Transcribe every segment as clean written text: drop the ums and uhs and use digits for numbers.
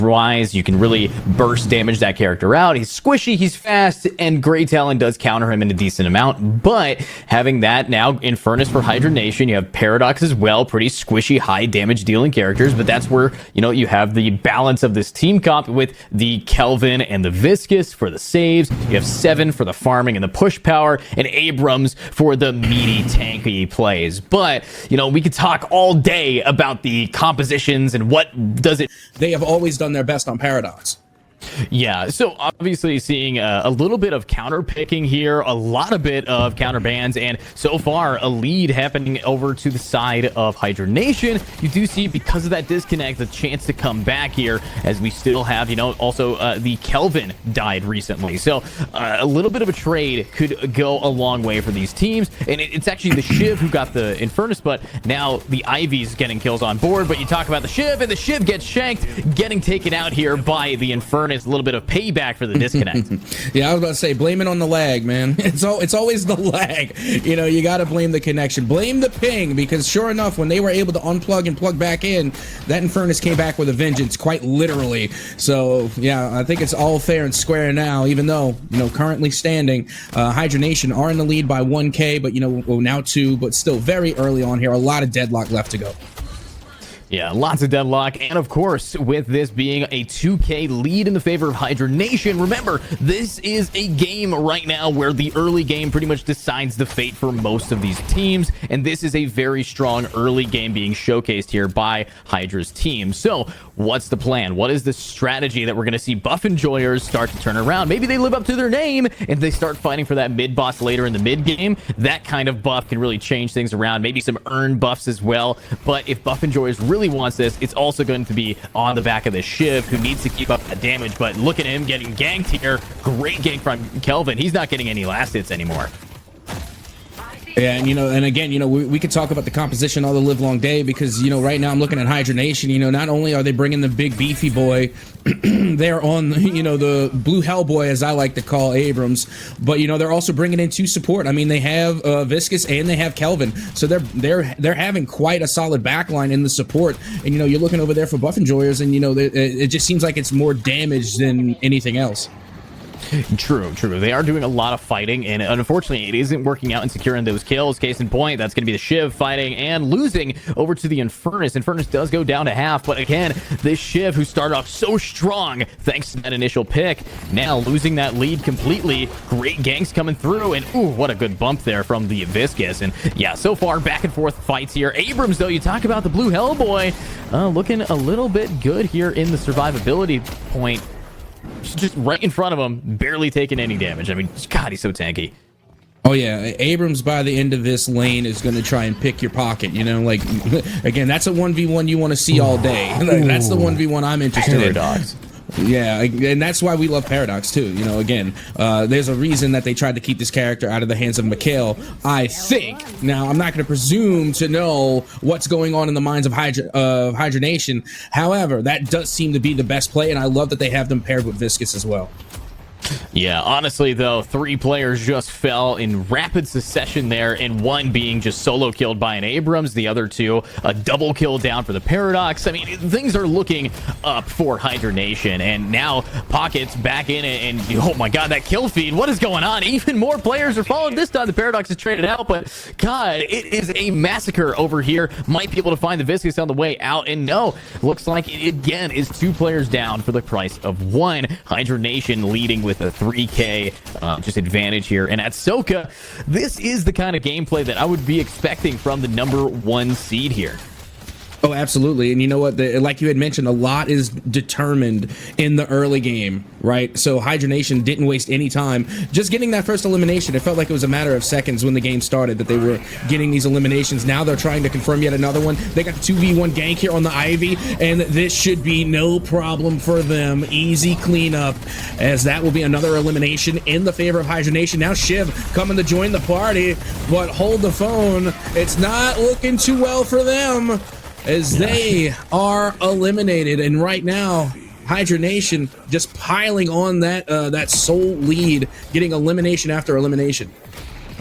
wise. You can really burst damage that character out. He's squishy, he's fast, and Grey Talon does counter him in a decent amount. But having that now, Infernus for Hydra Nation, you have Paradox as well, pretty squishy, high damage dealing characters. But that's where, you know, you have the balance of this team comp with the Kelvin and the Viscous for the saves. You have Seven for the farming and the push power, and Abrams for the meaty, tanky plays. But, you know, we could talk all day about the compositions and what does it. They have always done their best on Paradox. Yeah, so obviously seeing a little bit of counter picking here, a lot of bit of counter bans, and so far a lead happening over to the side of Hydra Nation. You do see, because of that disconnect, a chance to come back here, as we still have, you know, also the Kelvin died recently. So a little bit of a trade could go a long way for these teams, and it's actually the Shiv who got the Infernus, but now the Ivy's getting kills on board. But you talk about the Shiv, and the Shiv gets shanked, getting taken out here by the Infernus. A little bit of payback for the disconnect. Yeah, I was about to say, blame it on the lag, man. It's always the lag. You know, you got to blame the connection, blame the ping, because sure enough, when they were able to unplug and plug back in, that Infernus came back with a vengeance, quite literally. So yeah, I think it's all fair and square now, even though, you know, currently standing, Hydra Nation are in the lead by 1K, but, you know, well, now 2, but still very early on here. A lot of deadlock left to go. Yeah, lots of deadlock, and of course, with this being a 2K lead in the favor of Hydra Nation, remember, this is a game right now where the early game pretty much decides the fate for most of these teams, and this is a very strong early game being showcased here by Hydra's team. So, what's the plan? What is the strategy that we're going to see buff enjoyers start to turn around? Maybe they live up to their name, and they start fighting for that mid-boss later in the mid-game. That kind of buff can really change things around, maybe some earned buffs as well, but if buff enjoyers really wants this, it's also going to be on the back of the Shiv, who needs to keep up that damage. But look at him getting ganked here. Great gank from Kelvin. He's not getting any last hits anymore. Yeah, and, you know, and again, you know, we could talk about the composition all the live long day, because, you know, right now I'm looking at Hydra Nation. You know, not only are they bringing the big beefy boy, they're on, you know, the blue Hellboy, as I like to call Abrams, but, you know, they're also bringing in 2 support. I mean, they have Viscous and they have Kelvin, so they're having quite a solid backline in the support. And, you know, you're looking over there for buff enjoyers, and, you know, it just seems like it's more damage than anything else. True. They are doing a lot of fighting, and unfortunately, it isn't working out in securing those kills. Case in point, that's going to be the Shiv fighting and losing over to the Infernus. Infernus does go down to half, but again, this Shiv, who started off so strong thanks to that initial pick, now losing that lead completely. Great ganks coming through, and ooh, what a good bump there from the Viscous. And yeah, so far, back and forth fights here. Abrams, though, you talk about the blue Hellboy, looking a little bit good here in the survivability point. Just right in front of him, barely taking any damage. I mean, God, he's so tanky. Oh yeah, Abrams by the end of this lane is going to try and pick your pocket, you know, like, again, that's a 1v1 you want to see all day. Like, that's the 1v1 I'm interested Paradox. in. Yeah, and that's why we love Paradox too. You know, again, there's a reason that they tried to keep this character out of the hands of Mikhail, I think. Now, I'm not going to presume to know what's going on in the minds of Hydra Nation. However, that does seem to be the best play, and I love that they have them paired with Viscous as well. Yeah, honestly, though, 3 players just fell in rapid succession there, and one being just solo killed by an Abrams, the other 2 a double kill down for the Paradox. I mean, things are looking up for Hydra Nation, and now Pocket's back in it, and oh my God, that kill feed, what is going on? Even more players are falling. This time the Paradox is traded out, but God, it is a massacre over here. Might be able to find the Viscous on the way out, and no, looks like it again is 2 players down for the price of 1. Hydra Nation leading with a 3K just advantage here. And at Soka, this is the kind of gameplay that I would be expecting from the #1 seed here. Oh, absolutely. And you know what? Like you had mentioned, a lot is determined in the early game, right? So Hydra Nation didn't waste any time just getting that first elimination. It felt like it was a matter of seconds when the game started that they were getting these eliminations. Now they're trying to confirm yet another one. They got the 2v1 gank here on the Ivy, and this should be no problem for them. Easy cleanup, as that will be another elimination in the favor of Hydra Nation. Now Shiv coming to join the party, but hold the phone. It's not looking too well for them, as they are eliminated. And right now, Hydra Nation just piling on that that sole lead, getting elimination after elimination.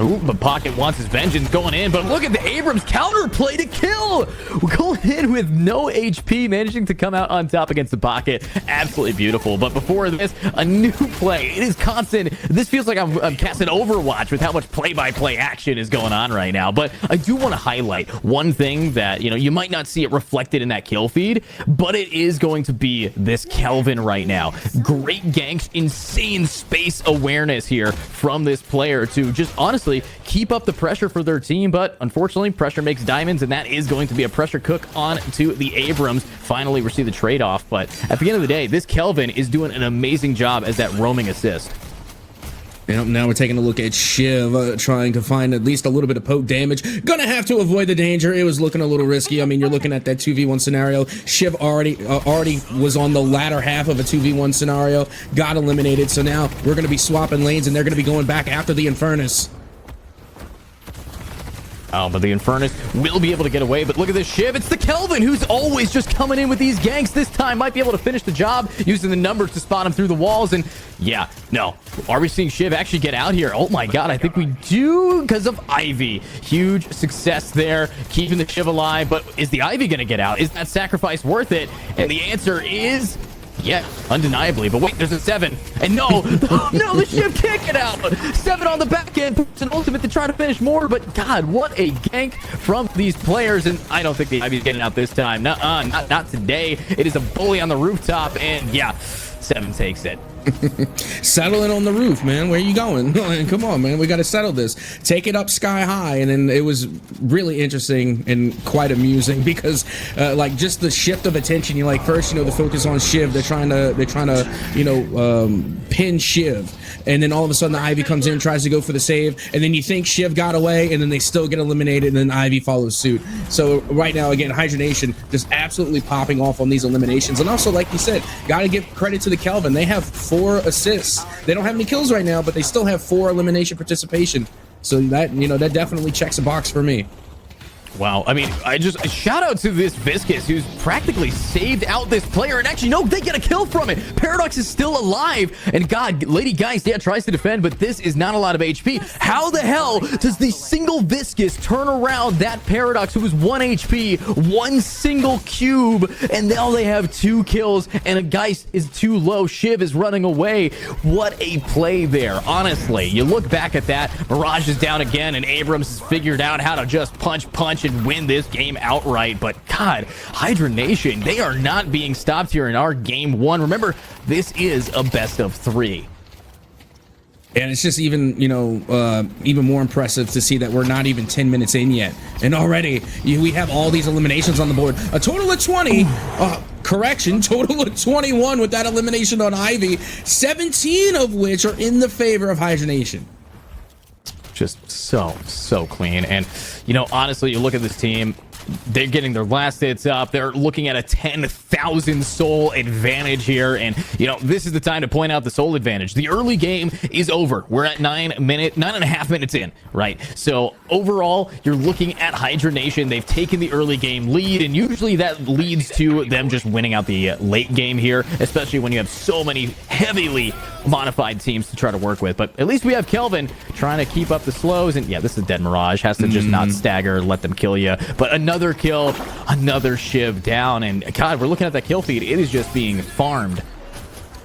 Ooh, but Pocket wants his vengeance going in, but look at the Abrams counterplay to kill. We're going in with no HP, managing to come out on top against the Pocket. Absolutely beautiful. But before this, a new play. It is constant. This feels like I'm casting Overwatch with how much play-by-play action is going on right now. But I do want to highlight one thing that, you might not see it reflected in that kill feed, but it is going to be this Kelvin right now. Great ganks, insane space awareness here from this player to just honestly keep up the pressure for their team. But unfortunately, pressure makes diamonds, and that is going to be a pressure cook on to the Abrams. Finally, we see the trade-off, but at the end of the day, this Kelvin is doing an amazing job as that roaming assist. Now we're taking a look at Shiv, trying to find at least a little bit of poke damage. Gonna have to avoid the danger. It was looking a little risky. I mean, you're looking at that 2v1 scenario. Shiv already was on the latter half of a 2v1 scenario, got eliminated. So now we're gonna be swapping lanes, and they're gonna be going back after the Infernus. Oh, but the Infernus will be able to get away. But look at this Shiv. It's the Kelvin who's always just coming in with these ganks. This time might be able to finish the job using the numbers to spot him through the walls. And yeah, no. Are we seeing Shiv actually get out here? Oh my God, I think we do because of Ivy. Huge success there, keeping the Shiv alive. But is the Ivy going to get out? Is that sacrifice worth it? And the answer is... yeah, undeniably. But wait, there's a 7. And no, no, the Shiv can't get out. 7 on the back end. It's an ultimate to try to finish more. But God, what a gank from these players. And I don't think the Ivy's getting out this time. Nuh-uh, not today. It is a bully on the rooftop. And yeah, 7 takes it. Settling on the roof, man. Where you going? Come on, man. We got to settle this. Take it up sky high. And then it was really interesting and quite amusing because like just the shift of attention. You like first, the focus on Shiv. They're trying to pin Shiv, and then all of a sudden the Ivy comes in, tries to go for the save, and then you think Shiv got away, and then they still get eliminated, and then Ivy follows suit. So right now, again, Hydra Nation just absolutely popping off on these eliminations. And also, like you said, got to give credit to the Kelvin. They have 4 assists. They don't have any kills right now, but they still have 4 elimination participation. So that, that definitely checks a box for me. Wow, I mean, shout out to this Viscous who's practically saved out this player, and actually, no, they get a kill from it. Paradox is still alive, and God, Lady Geist, yeah, tries to defend, but this is not a lot of HP. How the hell does the single Viscous turn around that Paradox who was 1 HP, 1 single cube, and now they have 2 kills, and a Geist is too low. Shiv is running away. What a play there, honestly. You look back at that, Mirage is down again, and Abrams has figured out how to just punch, and win this game outright. But God, Hydra Nation, they are not being stopped here in our game 1. Remember, this is a best of 3. And it's just even, even more impressive to see that we're not even 10 minutes in yet. And already we have all these eliminations on the board. A total of 20. Correction, total of 21 with that elimination on Ivy. 17 of which are in the favor of Hydra Nation. Just so clean. And honestly, you look at this team, they're getting their last hits up. They're looking at a 10,000 soul advantage here, and this is the time to point out the soul advantage. The early game is over. We're at 9.5 minutes in, right? So overall, you're looking at Hydra Nation. They've taken the early game lead, and usually that leads to them just winning out the late game here, especially when you have so many heavily modified teams to try to work with. But at least we have Kelvin trying to keep up the slows, and yeah, this is Dead Mirage, has to just not stagger, let them kill you. But another kill, another Shiv down, and God, we're looking at that kill feed. It is just being farmed.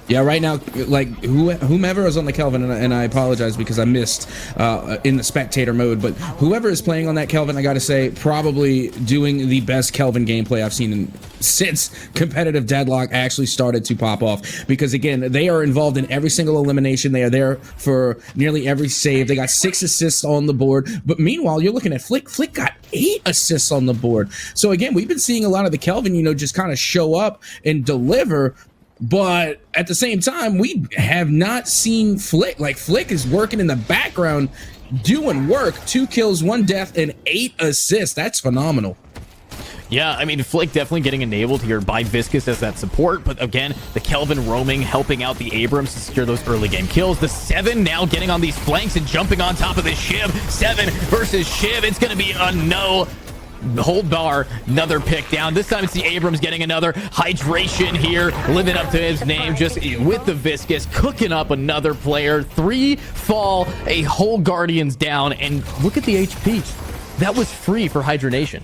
Yeah, right now, like whomever is on the Kelvin, and I apologize because I missed in the spectator mode, but whoever is playing on that Kelvin, I gotta say, probably doing the best Kelvin gameplay I've seen since competitive Deadlock actually started to pop off. Because again, they are involved in every single elimination. They are there for nearly every save. They got 6 assists on the board. But meanwhile, you're looking at Flick. Flick got 8 assists on the board. So again, we've been seeing a lot of the Kelvin, just kind of show up and deliver. But at the same time, we have not seen Flick. Like, Flick is working in the background, doing work. 2 kills, 1 death, and 8 assists. That's phenomenal. Yeah, I mean, Flick definitely getting enabled here by Viscous as that support, but again, the Kelvin roaming, helping out the Abrams to secure those early game kills. The 7 now getting on these flanks and jumping on top of the Shiv. 7 versus Shiv. It's going to be a no. hold bar, another pick down. This time it's the Abrams getting another hydration here, living up to his name, just with the Viscous, cooking up another player. 3 fall, a whole Guardian's down, and look at the HP. That was free for Hydra Nation.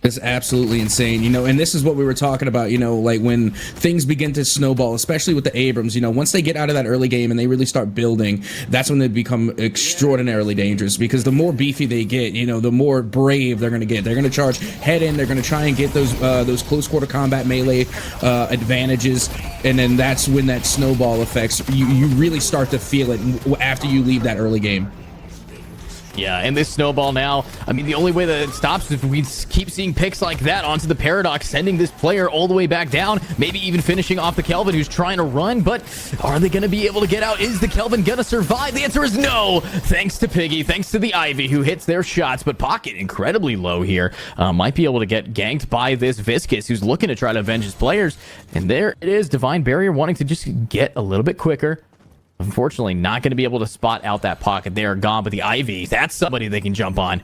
It's absolutely insane, you know, and this is what we were talking about, you know, like when things begin to snowball, especially with the Abrams, you know, once they get out of that early game and they really start building, that's when they become extraordinarily dangerous, because the more beefy they get, you know, the more brave they're going to get. They're going to charge head in, they're going to try and get those close quarter combat melee advantages, and then that's when that snowball affects, you really start to feel it after you leave that early game. Yeah, and this snowball now, I mean, the only way that it stops is if we keep seeing picks like that onto the Paradox, sending this player all the way back down, maybe even finishing off the Kelvin who's trying to run, but are they going to be able to get out? Is the Kelvin going to survive? The answer is no, thanks to Piggy, thanks to the Ivy who hits their shots, but Pocket incredibly low here. Might be able to get ganked by this Viscous who's looking to try to avenge his players, and there it is, Divine Barrier wanting to just get a little bit quicker. Unfortunately, not going to be able to spot out that Pocket. They are gone, but the Ivy, that's somebody they can jump on.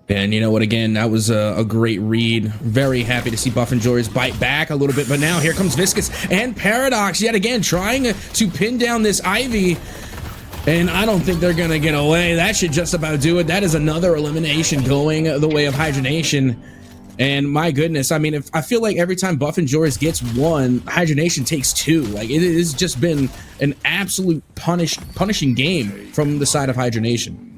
And you know what, again, that was a great read. Very happy to see Buff and Joy's bite back a little bit, but now here comes Viscous and Paradox yet again trying to pin down this Ivy. And I don't think they're going to get away. That should just about do it. That is another elimination going the way of Hydra Nation. And my goodness, I mean, I feel like every time Buff and Joyce gets one, Hydra Nation takes 2. Like, it has just been an absolute punishing game from the side of Hydra Nation.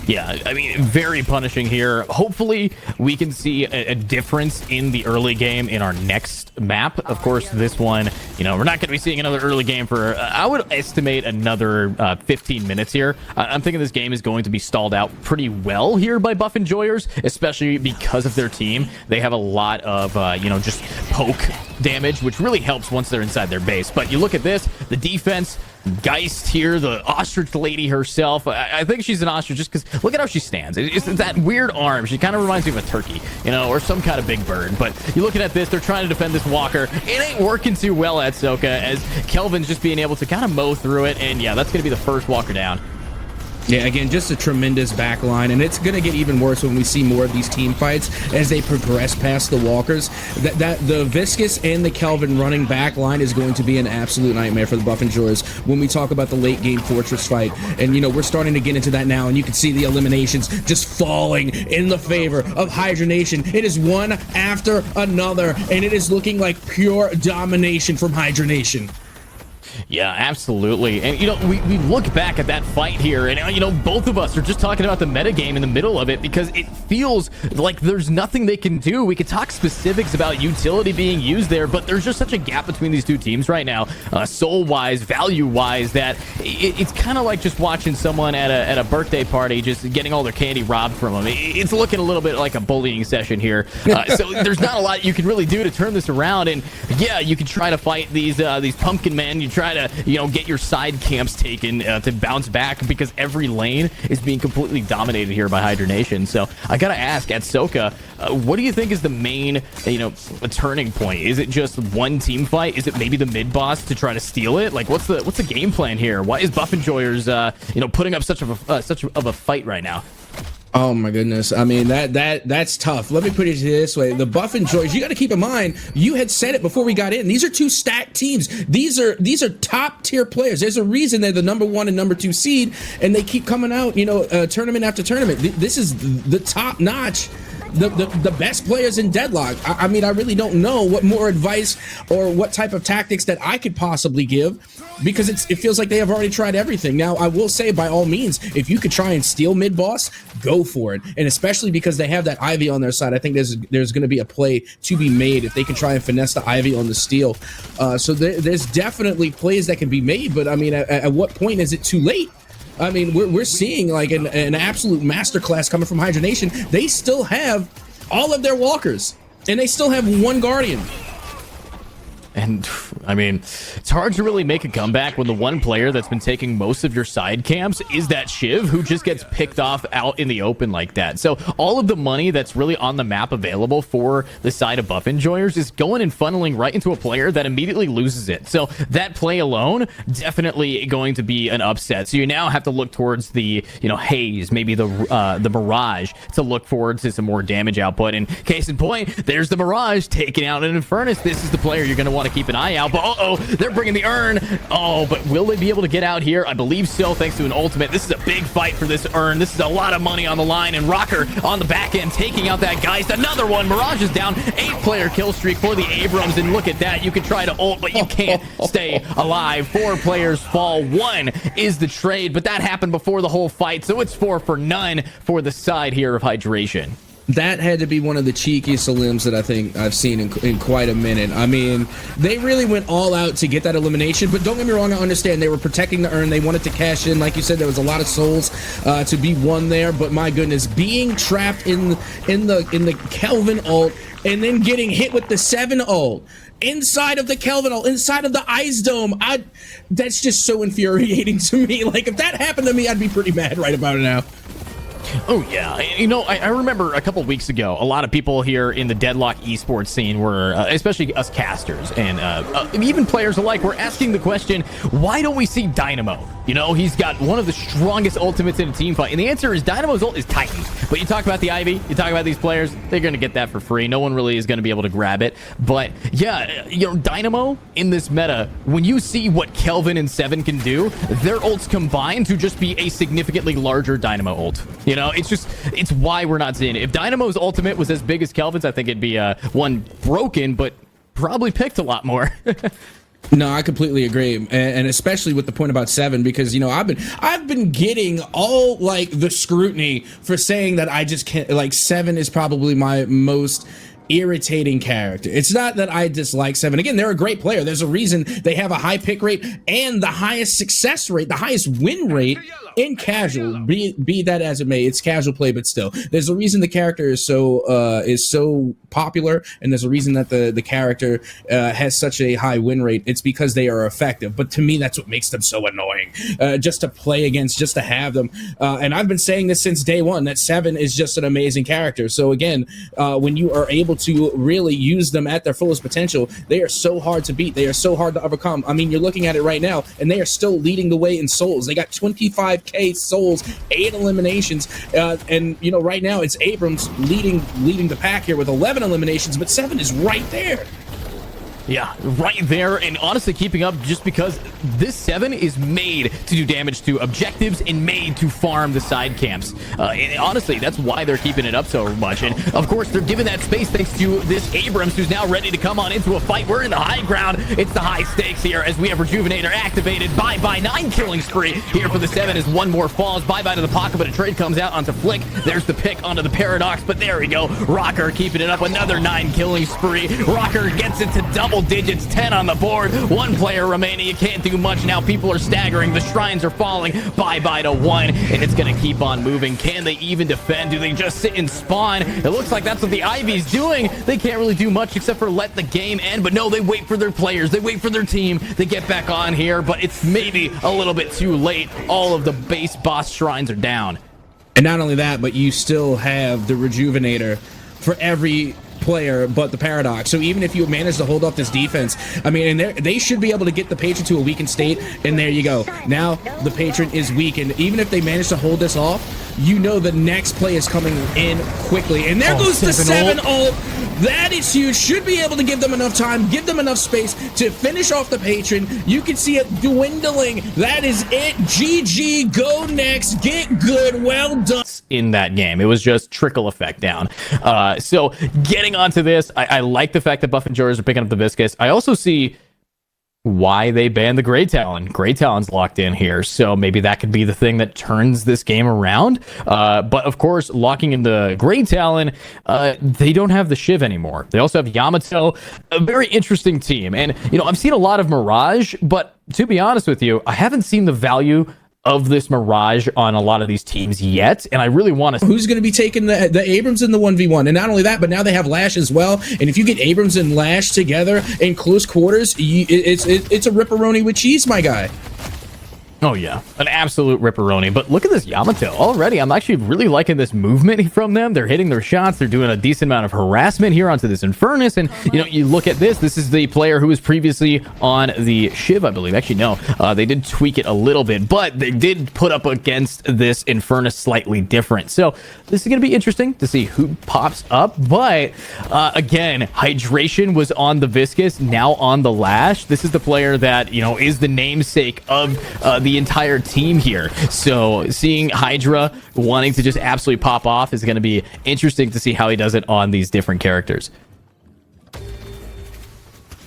Yeah, I mean, very punishing here. Hopefully, we can see a difference in the early game in our next map. Of course, this one, you know, we're not going to be seeing another early game for, I would estimate, another 15 minutes here. I'm thinking this game is going to be stalled out pretty well here by Buff Enjoyers, especially because of their team. They have a lot of, you know, just poke damage, which really helps once they're inside their base. But you look at this, the defense, Geist here, the ostrich lady herself. I think she's an ostrich just because look at how she stands. It's that weird arm. She kind of reminds me of a turkey, you know, or some kind of big bird. But you're looking at this, they're trying to defend this walker. It ain't working too well at Soka, as Kelvin's just being able to kind of mow through it. And yeah, that's going to be the first walker down. Yeah, again, just a tremendous back line, and it's going to get even worse when we see more of these team fights as they progress past the walkers. The Viscous and the Kelvin running back line is going to be an absolute nightmare for the Buff Enjoyers when we talk about the late game Fortress fight. And, you know, we're starting to get into that now, and you can see the eliminations just falling in the favor of Hydra Nation. It is one after another, and it is looking like pure domination from Hydra Nation. Yeah, absolutely. And, you know, we look back at that fight here, and, you know, both of us are just talking about the metagame in the middle of it because it feels like there's nothing they can do. We could talk specifics about utility being used there, but there's just such a gap between these two teams right now, soul-wise, value-wise, that it's kind of like just watching someone at a birthday party just getting all their candy robbed from them. It's looking a little bit like a bullying session here. So there's not a lot you can really do to turn this around, and, yeah, you can try to fight these pumpkin men. You try to, you know, get your side camps taken to bounce back because every lane is being completely dominated here by Hydra Nation. So I gotta ask, at Soka, what do you think is the main, you know, turning point? Is it just one team fight? Is it maybe the mid boss to try to steal it? Like, what's the game plan here? Why is Buff Enjoyers, you know, putting up such of a fight right now? Oh my goodness. I mean, that's tough. Let me put it this way. The Buff Enjoyers, you got to keep in mind, you had said it before we got in. These are 2 stacked teams. These are top tier players. There's a reason they're the #1 and #2 seed, and they keep coming out, you know, tournament after tournament. This is the top notch. The best players in Deadlock. I mean, I really don't know what more advice or what type of tactics that I could possibly give, because it feels like they have already tried everything. Now, I will say, by all means, if you could try and steal mid boss, go for it. And especially because they have that Ivy on their side, I think there's going to be a play to be made if they can try and finesse the Ivy on the steal. So there's definitely plays that can be made, but I mean, at what point is it too late? I mean, we're seeing like an absolute masterclass coming from Hydra Nation. They still have all of their walkers, and they still have 1 Guardian. And I mean, it's hard to really make a comeback when the one player that's been taking most of your side camps is that Shiv, who just gets picked off out in the open like that. So all of the money that's really on the map available for the side of buff enjoyers is going and funneling right into a player that immediately loses it. So that play alone, definitely going to be an upset. So you now have to look towards the, Haze, maybe the Mirage, to look forward to some more damage output. And case in point, there's the Mirage taking out an Infernus. This is the player you're going to want to keep an eye out. But they're bringing the urn. Oh, but will they be able to get out here? I believe so, thanks to an ultimate. This is a big fight for this urn. This is a lot of money on the line, and Rocker on the back end taking out that Geist. Another one. Mirage is down. 8-player kill streak for the Abrams, and look at that. You can try to ult, but you can't stay alive. 4 players fall. 1 is the trade, but that happened before the whole fight, so it's 4 for none for the side here of Hydration. That had to be one of the cheekiest elims that I think I've seen in quite a minute. I mean, they really went all out to get that elimination, but don't get me wrong, I understand they were protecting the urn. They wanted to cash in. Like you said, there was a lot of souls to be won there, but my goodness, being trapped in the Kelvin ult and then getting hit with the 7 ult inside of the Kelvin ult, inside of the Ice Dome, that's just so infuriating to me. Like, if that happened to me, I'd be pretty mad right about it now. Oh, yeah. I remember a couple weeks ago, a lot of people here in the Deadlock esports scene were, especially us casters and even players alike, were asking the question, why don't we see Dynamo? He's got one of the strongest ultimates in a team fight. And the answer is Dynamo's ult is Titan. But you talk about the Ivy, you talk about these players, they're going to get that for free. No one really is going to be able to grab it. But yeah, Dynamo in this meta, when you see what Kelvin and 7 can do, their ults combine to just be a significantly larger Dynamo ult. It's why we're not seeing it. If Dynamo's ultimate was as big as Kelvin's, I think it'd be one broken, but probably picked a lot more. No, I completely agree, and especially with the point about 7, because I've been getting all like the scrutiny for saying that I just can't. Like, 7 is probably my most irritating character. It's not that I dislike 7. Again, they're a great player. There's a reason they have a high pick rate and the highest success rate, the highest win rate in casual. Be that as it may, it's casual play, but still, there's a reason the character is so popular, and there's a reason that the character has such a high win rate. It's because they are effective. But to me, that's what makes them so annoying. Just to play against, just to have them. And I've been saying this since day one, that 7 is just an amazing character. So again, when you are able to really use them at their fullest potential, they are so hard to beat. They are so hard to overcome. I mean, you're looking at it right now, and they are still leading the way in souls. They got 25k souls, 8 eliminations, and right now it's Abrams leading the pack here with 11 eliminations, but 7 is right there. Yeah, right there, and honestly keeping up just because this 7 is made to do damage to objectives and made to farm the side camps. And honestly, that's why they're keeping it up so much. And of course, they're given that space thanks to this Abrams, who's now ready to come on into a fight. We're in the high ground. It's the high stakes here as we have Rejuvenator activated. Bye-bye, 9 killing spree here for the 7 as 1 more falls. Bye-bye to the pocket, but a trade comes out onto Flick. There's the pick onto the Paradox, but there we go. Rocker keeping it up, another 9 killing spree. Rocker gets it to double digits, 10 on the board, 1 player remaining. You can't do much now. People are staggering, the shrines are falling. Bye-bye to 1, and it's gonna keep on moving. Can they even defend? Do they just sit and spawn? It looks like that's what the Ivy's doing. They can't really do much except for let the game end, but no, they wait for their players, they wait for their team, they get back on here, but it's maybe a little bit too late. All of the base boss shrines are down. And not only that, but you still have the Rejuvenator for every player but the Paradox. So even if you manage to hold off this defense, I mean, and they should be able to get the patron to a weakened state, and there you go. Now the patron is weakened. Even if they manage to hold this off, the next play is coming in quickly, and there goes the 7 ult. That is huge. Should be able to give them enough time, give them enough space to finish off the patron. You can see it dwindling. That is it. GG. Go next. Get good. Well done. In that game, it was just trickle effect down. So getting onto this, I like the fact that buff enjoyers are picking up the Viscous. I also see why they banned the Grey Talon. Grey Talon's locked in here, so maybe that could be the thing that turns this game around. But of course, locking in the Grey Talon, they don't have the Shiv anymore. They also have Yamato, a very interesting team. And I've seen a lot of Mirage, but to be honest with you, I haven't seen the value of this Mirage on a lot of these teams yet, and I really want to. Who's going to be taking the Abrams in the 1v1? And not only that, but now they have Lash as well. And if you get Abrams and Lash together in close quarters, it's a ripperoni with cheese, my guy. Oh yeah, an absolute ripperoni. But look at this Yamato already. I'm actually really liking this movement from them. They're hitting their shots. They're doing a decent amount of harassment here onto this Infernus. And you know, you look at this. This is the player who was previously on the Shiv, I believe. Actually, no, they did tweak it a little bit, but they did put up against this Infernus slightly different. So this is going to be interesting to see who pops up. But again, Hydration was on the Viscous, now on the Lash. This is the player that, you know, is the namesake of the entire team here. So seeing Hydra wanting to just absolutely pop off is going to be interesting to see how he does it on these different characters.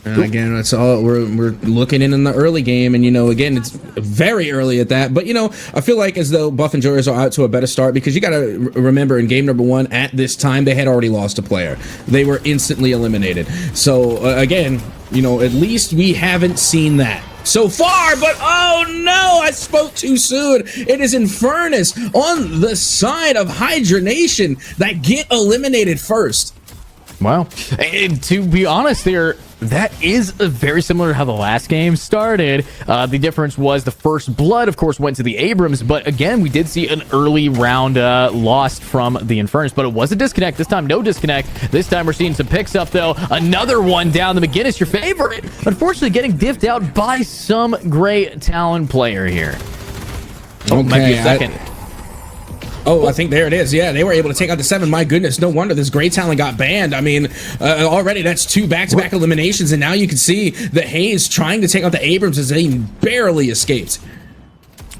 And again, that's all we're looking in the early game, and you know, again, it's very early at that. But you know, I feel like as though Buff and Joyers are out to a better start, because you got to remember in game number 1 at this time they had already lost a player. They were instantly eliminated. So again, you know, at least we haven't seen that so far. But oh no, I spoke too soon. It is Infernus on the side of Hydra Nation that get eliminated first. Wow. And to be honest there, that is very similar to how the last game started. The difference was the first blood, of course, went to the Abrams. But again, we did see an early round lost from the Infernus. But it was a disconnect. This time, no disconnect. This time, we're seeing some picks up, though. Another one down. The McGinnis, your favorite. Unfortunately, getting diffed out by some great Talon player here. Oh, okay, might be a second. I think there it is. Yeah, they were able to take out the 7. My goodness, no wonder this great talent got banned. I mean, already that's 2 back-to-back eliminations, and now you can see the Haze trying to take out the Abrams as they barely escaped.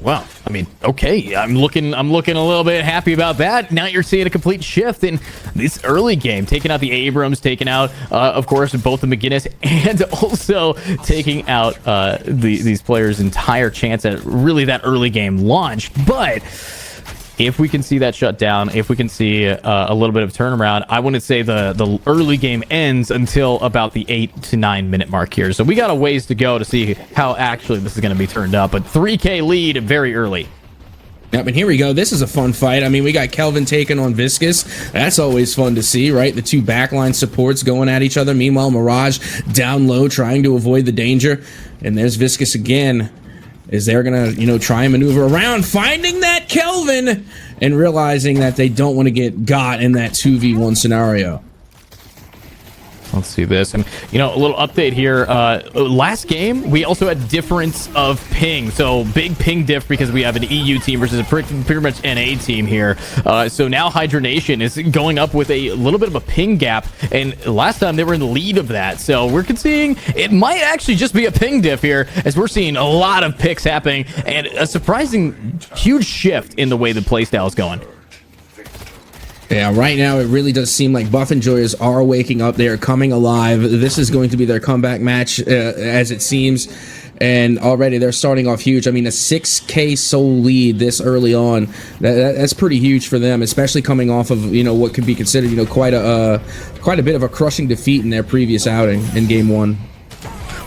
Well, I mean, okay, I'm looking a little bit happy about that. Now you're seeing a complete shift in this early game, taking out the Abrams, taking out, of course, both the McGinnis, and also taking out these players' entire chance at really that early game launch. But if we can see that shut down, if we can see a little bit of turnaround, I wouldn't say the early game ends until about the 8 to 9 minute mark here. So we got a ways to go to see how actually this is going to be turned up. But 3K lead very early. Yep, and here we go. This is a fun fight. I mean, we got Kelvin taking on Viscous. That's always fun to see, right? The 2 backline supports going at each other. Meanwhile, Mirage down low trying to avoid the danger. And there's Viscous again. Is they're gonna, you know, try and maneuver around, finding that Kelvin and realizing that they don't want to get got in that 2v1 scenario. Let's see this. And, you know, a little update here. Last game, we also had difference of ping. So big ping diff because we have an EU team versus a pretty much NA team here. So now Hydra Nation is going up with a little bit of a ping gap. And last time they were in the lead of that. So we're seeing it might actually just be a ping diff here, as we're seeing a lot of picks happening and a surprising huge shift in the way the playstyle is going. Yeah, right now it really does seem like Buff and Joyers are waking up. They are coming alive. This is going to be their comeback match, as it seems. And already they're starting off huge. I mean, a 6K soul lead this early on, that's pretty huge for them, especially coming off of, you know, what could be considered, you know, quite a bit of a crushing defeat in their previous outing in game 1.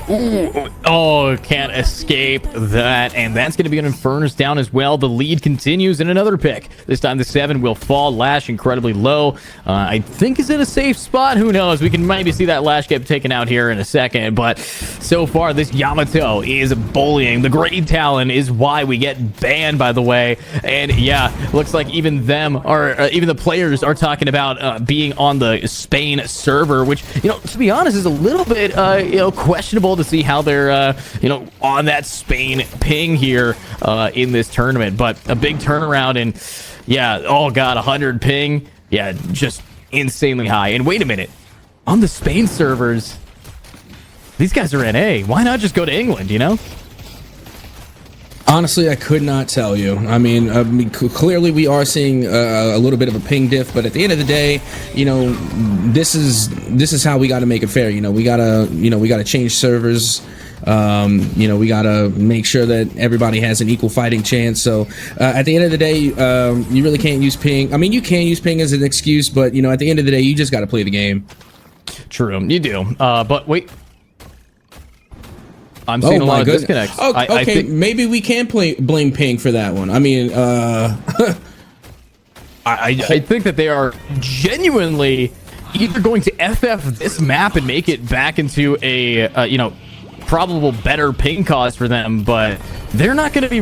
Ooh, oh, can't escape that. And that's going to be an Infernus down as well. The lead continues in another pick. This time the 7 will fall. Lash incredibly low. I think is in a safe spot. Who knows? We can maybe see that Lash get taken out here in a second. But so far, this Yamato is bullying. The Great Talon is why we get banned, by the way. And yeah, looks like even even the players are talking about being on the Spain server, which, you know, to be honest, is a little bit, you know, questionable to see how they're you know, on that Spain ping here in this tournament. But a big turnaround, and yeah, oh god, 100 ping, yeah, just insanely high. And wait a minute, on the Spain servers, these guys are NA. Why not just go to England, you know? Honestly, I could not tell you. I mean, clearly we are seeing a little bit of a ping diff, but at the end of the day, you know, this is how we got to make it fair. You know, we gotta change servers. You know, we gotta make sure that everybody has an equal fighting chance. So at the end of the day, you really can't use ping. I mean, you can use ping as an excuse, but you know, at the end of the day, you just got to play the game. True, you do. But wait. I'm seeing a lot of disconnects. Okay, I think maybe we can blame Ping for that one. I mean, I think that they are genuinely either going to FF this map and make it back into a, you know, probable better ping cause for them, but they're not going to be